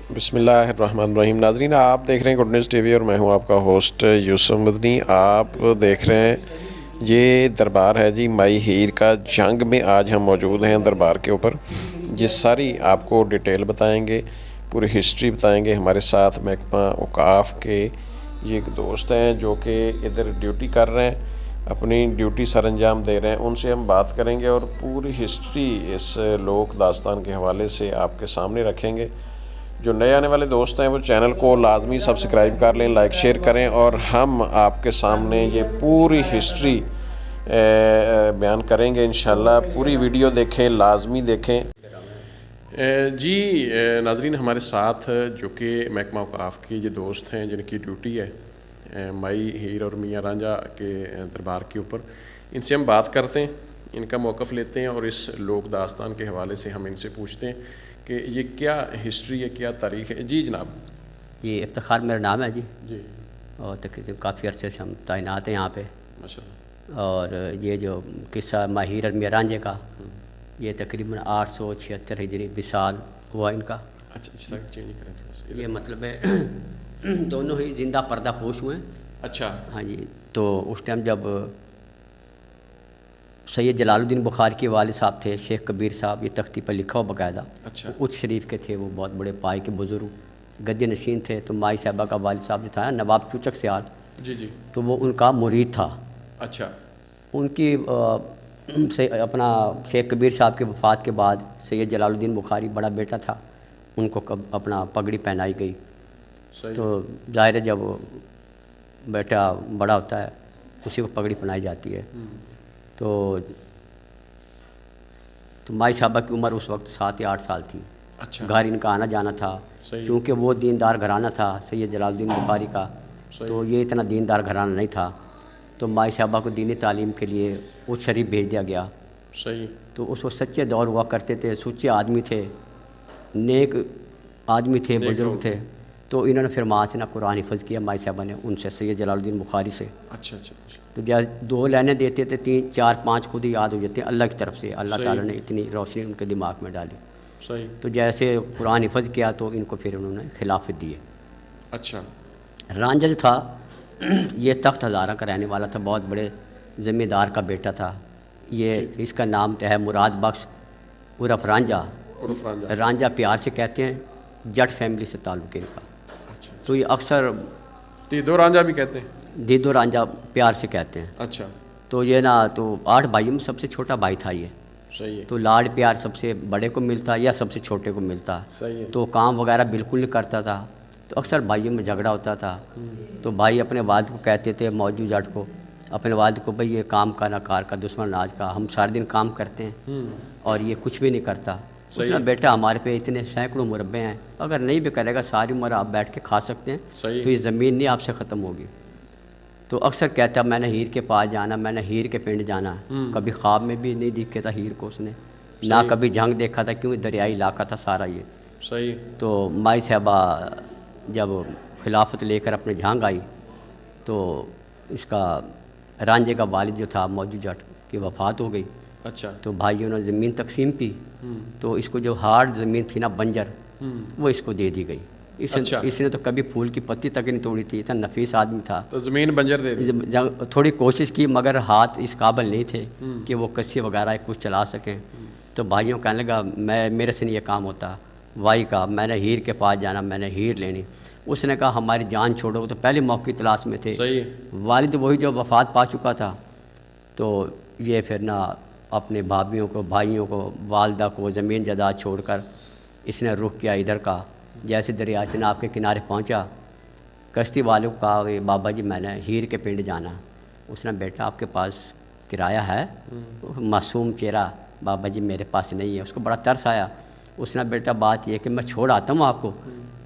बिस्मिल्लाहिर्रहमानिर्रहीम। नाज़रीन, आप देख रहे हैं गुड न्यूज़ टीवी और मैं हूं आपका होस्ट यूसुफ मदनी। आप देख रहे हैं ये दरबार है जी माई हीर का जंग में। आज हम मौजूद हैं दरबार के ऊपर। ये सारी आपको डिटेल बताएंगे, पूरी हिस्ट्री बताएंगे। हमारे साथ महकमा औकाफ के ये एक दोस्त हैं जो कि इधर ड्यूटी कर रहे हैं, अपनी ड्यूटी सर अंजाम दे रहे हैं। उनसे हम बात करेंगे और पूरी हिस्ट्री इस लोक दास्तान के हवाले से आपके सामने रखेंगे। जो नए आने वाले दोस्त हैं वो चैनल को लाजमी सब्सक्राइब कर लें, लाइक शेयर करें और हम आपके सामने ये पूरी हिस्ट्री बयान करेंगे इंशाल्लाह। पूरी वीडियो देखें, लाजमी देखें। जी नाजरीन, हमारे साथ जो कि महकमा औकाफ के ये दोस्त हैं जिनकी ड्यूटी है माई हीर और मियाँ रांझा के दरबार के ऊपर, इनसे हम बात करते हैं, इनका मौक़िफ़ लेते हैं और इस लोक दास्तान के हवाले से हम इनसे पूछते हैं कि ये क्या हिस्ट्री है, क्या तारीख़ है। जी जनाब। ये इफ्तिखार मेरा नाम है जी। जी। और तकरीबन काफ़ी अरसे से हम तैनात हैं यहाँ पे। माशाल्लाह। और ये जो किस्सा माहिर और मियाँ रांझे का, ये तकरीबन 876 हिजरी विसाल हुआ इनका। अच्छा, चेंज करें थोड़ा सा। ये मतलब है दोनों ही जिंदा पर्दा पोश हुए हैं। अच्छा। हाँ जी। तो उस टाइम जब सैयद जलालुद्दीन बुखारी के वालिद साहब थे शेख कबीर साहब, ये तख्ती पर लिखा हो बाकायदा। अच्छा। उच्च शरीफ के थे, वो बहुत बड़े पाए के बुजुर्ग गद्दी नशीन थे। तो माई साहबा का वालिद साहब जो था ना, नवाब चूचक सियाल, जी जी। तो वो उनका मुरीद था। अच्छा। उनकी से अपना शेख कबीर साहब के वफ़ात के बाद सैयद जलालुद्दीन बुखारी बड़ा बेटा था, उनको अपना पगड़ी पहनाई गई। सही। तो ज़ाहिर है जब बेटा बड़ा होता है उसी को पगड़ी पहनाई जाती है। तो माई साहबा की उम्र उस वक्त 7 या 8 साल थी। अच्छा। घर इनका आना जाना था, क्योंकि वो दीनदार घराना था सैयद जलालुद्दीन बुखारी का। तो ये इतना दीनदार घराना नहीं था। तो माई साहबा को दीनी तालीम के लिए उच्च शरीफ भेज दिया गया। सही। तो उस वक्त सच्चे दौर हुआ करते थे, सच्चे आदमी थे, नेक आदमी थे, बुजुर्ग थे। तो इन्होंने फिर वहाँ से ना कुरान हिफ़्ज़ किया माई साहबा ने उनसे, सैयद जलालुद्दीन बुखारी से। अच्छा अच्छा अच्छा। तो जब 2 लाइनें देते थे, 3 4 5 खुद ही याद हो जाते हैं अल्लाह की तरफ से। अल्लाह ताला ने इतनी रोशनी उनके दिमाग में डाली। सही। तो जैसे कुरान हिफ़्ज़ किया तो इनको फिर उन्होंने खिलाफत दी है। अच्छा। रांझा जो था ये तख्त हज़ारा का रहने वाला था, बहुत बड़े ज़मींदार का बेटा था। ये इसका नाम तो है मुराद बख्श उर्फ रांझा। रांझा प्यार से कहते हैं, जट फैमिली से ताल्लुक़ है इनका। अच्छा। तो ये अक्सर दीदो रांझा भी कहते हैं। दीदो रांझा प्यार से कहते हैं। अच्छा। तो ये ना, तो 8 भाइयों में सबसे छोटा भाई था ये। सही है। तो लाड प्यार सबसे बड़े को मिलता या सबसे छोटे को मिलता। सही है। तो काम वगैरह बिल्कुल नहीं करता था। तो अक्सर भाइयों में झगड़ा होता था। तो भाई अपने वालिद को कहते थे, मौजूद जट को, अपने वालिद को, भाई ये काम का ना कार का दुश्मन नाज का, हम सारे दिन काम करते हैं और ये कुछ भी नहीं करता। उसने बेटा हमारे पे इतने सैकड़ों मुरब्बे हैं, अगर नहीं भी करेगा सारी उम्र आप बैठ के खा सकते हैं, तो ये ज़मीन नहीं आपसे ख़त्म होगी। तो अक्सर कहता मैंने हीर के पास जाना, मैंने हीर के पिंड जाना। कभी ख्वाब में भी नहीं दिखे था हीर को उसने, ना कभी जंग देखा था, क्योंकि दरियाई इलाका था सारा ये। सही। तो माई साहबा जब खिलाफत लेकर अपने झांग आई तो इसका रांझे का वालिद जो था मौजूद जट की वफ़ात हो गई। अच्छा। तो भाइयों ने ज़मीन तकसीम की। तो इसको जो हार्ड ज़मीन थी ना, बंजर, वो इसको दे दी गई। इसने तो कभी फूल की पत्ती तक नहीं तोड़ी थी, इतना नफीस आदमी था। तो ज़मीन बंजर दे दी। थोड़ी कोशिश की मगर हाथ इस काबिल नहीं थे कि वो कस्सी वगैरह कुछ चला सकें। तो भाइयों कहने लगा मेरे से नहीं ये काम होता। वाई का मैंने हीर के पास जाना, मैंने हीर लेनी। उसने कहा हमारी जान छोड़ो। तो पहले मौके की तलाश में थे। सही। वालिद वही जो वफ़ात पा चुका था। तो ये फिर ना अपने भाभियों को, भाइयों को, वालदा को ज़मीन जायदाद छोड़कर इसने रुख किया इधर का। जैसे दरिया चनाब के किनारे पहुंचा, कश्ती वाले को कहा बाबा जी मैंने हीर के पिंड जाना। उसने बेटा आपके पास किराया है? मासूम चेहरा, बाबा जी मेरे पास नहीं है। उसको बड़ा तरस आया। उसने बेटा बात यह कि मैं छोड़ आता हूँ आपको,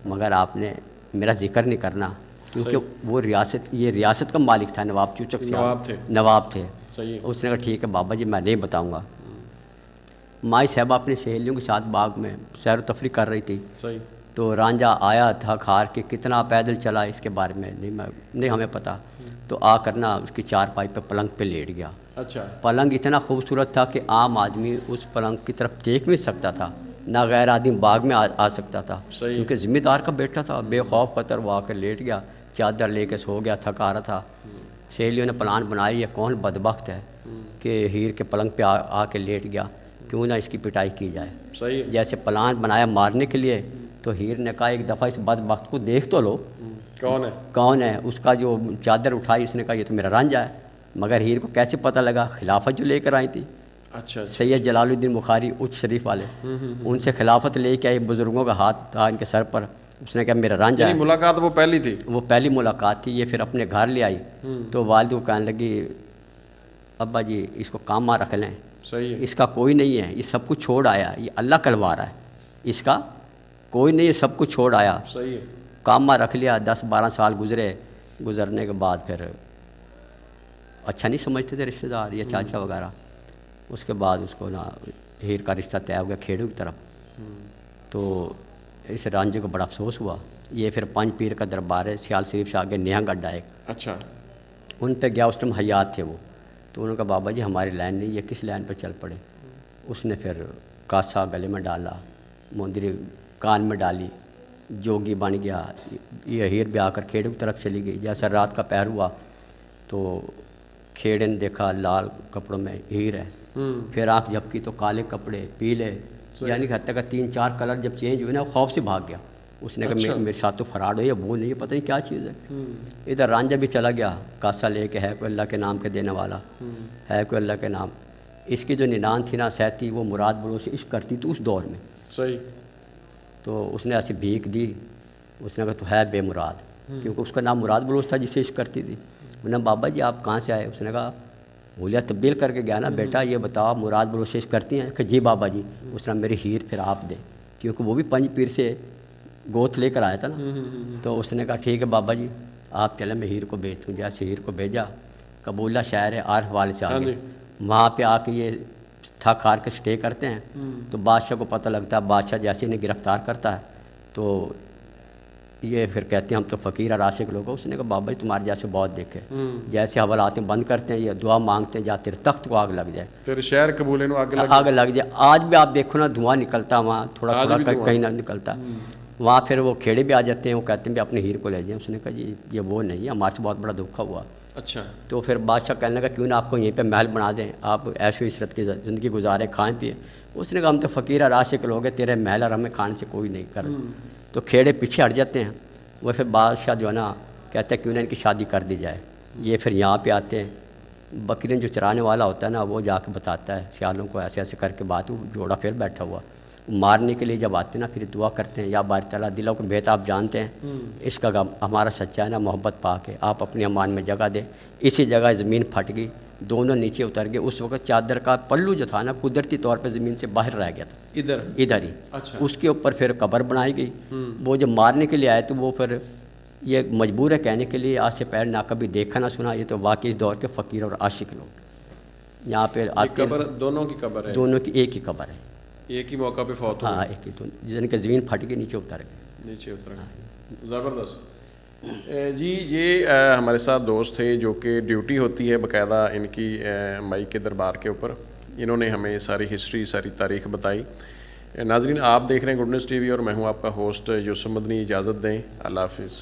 मगर आपने मेरा जिक्र नहीं करना, क्योंकि वो ये रियासत का मालिक था, नवाब चूचक से नवाब थे। सही। उसने कहा ठीक है बाबा जी मैं नहीं बताऊँगा। माई साहबा अपनी सहेलियों के साथ बाग में सैर तफरी कर रही थी। सही। तो रांझा आया था खार के, कितना पैदल चला इसके बारे में नहीं हमें पता। तो आकर ना उसकी चारपाई पे पलंग पे लेट गया। अच्छा। पलंग इतना खूबसूरत था कि आम आदमी उस पलंग की तरफ देख भी सकता था, ना गैर आदमी बाग में आ सकता था, सही। क्योंकि ज़िम्मेदार का बेटा था। बेखौफ खतर वो आकर लेट गया, चादर लेके सो गया, थका रहा था। सहेलियों ने प्लान बनाई, ये कौन बदबख्त है कि हीर के पलंग पे आके लेट गया, क्यों ना इसकी पिटाई की जाए। सही है। जैसे प्लान बनाया मारने के लिए, तो हीर ने कहा एक दफ़ा इस बदबख्त को देख तो लो, कौन है। उसका जो चादर उठाई, उसने कहा ये तो मेरा रांझा है। मगर हीर को कैसे पता लगा, खिलाफत जो लेकर आई थी, अच्छा, सैयद जलालुद्दीन बुखारी उच्च शरीफ वाले, उनसे खिलाफत लेके आए, बुजुर्गों का हाथ था इनके सर पर। उसने कहा मेरा रांझा है। मुलाकात वो पहली थी, वो पहली मुलाकात थी। ये फिर अपने घर ले आई, तो वालिद को कहने लगी अब्बा जी इसको काम में रख लें, सही है, इसका कोई नहीं है, ये सब कुछ छोड़ आया, ये अल्लाह कलवा रहा है, इसका कोई नहीं है, सब कुछ छोड़ आया। सही है। काम में रख लिया। 10-12 साल गुजरने के बाद फिर अच्छा नहीं समझते थे रिश्तेदार, ये चाचा वगैरह। उसके बाद उसको ना हीर का रिश्ता तय हो गया खेड़ू की तरफ। तो इस रांझे को बड़ा अफसोस हुआ। ये फिर पंज पीर का दरबार है सियाल शरीफ से आगे, नेहा गड्ढा एक, अच्छा, उन पे गया। उस टाइम हयात थे वो। तो उन्होंने कहा बाबा जी हमारी लाइन नहीं, ये किस लाइन पर चल पड़े। उसने फिर कासा गले में डाला, मुंदरी कान में डाली, जोगी बन गया। ये हीर भी आकर खेड़े की तरफ चली गई। जैसा रात का पहर हुआ तो खेड़े ने देखा लाल कपड़ों में हीर है, फिर आँख झपकी तो काले कपड़े, पीले, यानी कि हत्या का 3-4 कलर जब चेंज हुए ना, खौफ से भाग गया। उसने कहा अच्छा। मेरे साथ तो फराड हो या वो नहीं है, पता नहीं क्या चीज़ है। इधर रांझा भी चला गया, कासा लेके, है कोई अल्लाह के नाम के देने वाला, है कोई अल्लाह के नाम। इसकी जो निनान थी ना सहती, वो मुराद बलोच इश्क करती थी उस दौर में। सही। तो उसने ऐसी भीख दी। उसने कहा तो है बेमुराद, क्योंकि उसका नाम मुराद बलोच था जिसे इश्क करती थी। उन्होंने बाबा जी आप कहाँ से आए। उसने कहा बोलिया तब्दील करके गया ना बेटा, ये बताओ मुराद बलोच इश्क करती हैं। कि जी बाबा जी। उसने मेरी हीर फिर आप दे, क्योंकि वो भी पंज पीर से गोथ लेकर आया था ना। तो उसने कहा ठीक है बाबा जी आप चले, मैं हीर को भेजूँ। जैसे हीर को भेजा, कबूला शहर है आरफ वाले से आगे, वहाँ पे आके ये थक हार के स्टे करते हैं। तो बादशाह को पता लगता है, बादशाह जैसे इन्हें गिरफ्तार करता है तो ये फिर कहते हैं हम तो फ़कीर और आशिक लोग हैं। उसने कहा बाबा जी तुम्हारे जैसे बहुत देखे, जैसे हवालात में बंद करते हैं, ये दुआ मांगते हैं जा तेरे तख्त को आग लग जाए, तेरे शहर कबूले को आग लग जाए। आज भी आप देखो ना धुआं निकलता वहाँ, थोड़ा थोड़ा कहीं ना निकलता। वहाँ फिर वो खेड़े भी आ जाते हैं, वो कहते हैं भी अपने हीर को ले जाएं। उसने कहा जी ये वो नहीं है, हमारे से बहुत बड़ा दुख हुआ। अच्छा। तो फिर बादशाह कहने लगा क्यों ना आपको यहीं पे महल बना दें, आप ऐशो इशरत की ज़िंदगी गुजारें, खाएं पिए। उसने कहा हम तो फ़कीर और आशिक लोग हैं, तेरे महल और हमें खाने से कोई नहीं कर। तो खेड़े पीछे हट जाते हैं। वो फिर बादशाह जो है ना कहते हैं क्यों ना इनकी शादी कर दी जाए। ये फिर यहाँ पे आते हैं। बकरीन जो चराने वाला होता है ना, वो जाके बताता है सियालों को ऐसे ऐसे करके बात, वो जोड़ा फिर बैठा हुआ। मारने के लिए जब आते हैं ना, फिर दुआ करते हैं या बारी ताला दिलों को बेहतर आप जानते हैं, इसका गम हमारा सच्चा है ना, मोहब्बत पाके आप अपनी अमान में जगह दें। इसी जगह ज़मीन फट गई, दोनों नीचे उतर गए। उस वक्त चादर का पल्लू जो था ना, कुदरती तौर पे ज़मीन से बाहर रह गया था, इधर ही। अच्छा। उसके उसके ऊपर फिर कब्र बनाई गई। वो जब मारने के लिए आए तो वो फिर ये मजबूर है कहने के लिए, आज से पहले ना कभी देखा ना सुना, ये तो वाकई इस दौर के फ़कीर और आशिक लोग यहाँ पे आते हैं। दोनों की कब्र है, दोनों की एक ही कब्र है, एक ही मौका पे फौत हाँ एक ही। तो जिनके ज़मीन फट के नीचे उतर गए, नीचे उतर गए। ज़बरदस्त जी। ये हमारे साथ दोस्त थे जो कि ड्यूटी होती है बाकायदा इनकी मई के दरबार के ऊपर। इन्होंने हमें सारी हिस्ट्री, सारी तारीख़ बताई। नाज़रीन आप देख रहे हैं गुड न्यूज़ टीवी और मैं हूँ आपका होस्ट यूसुफ मदनी। इजाज़त दें, अल्लाह हाफ़िज़।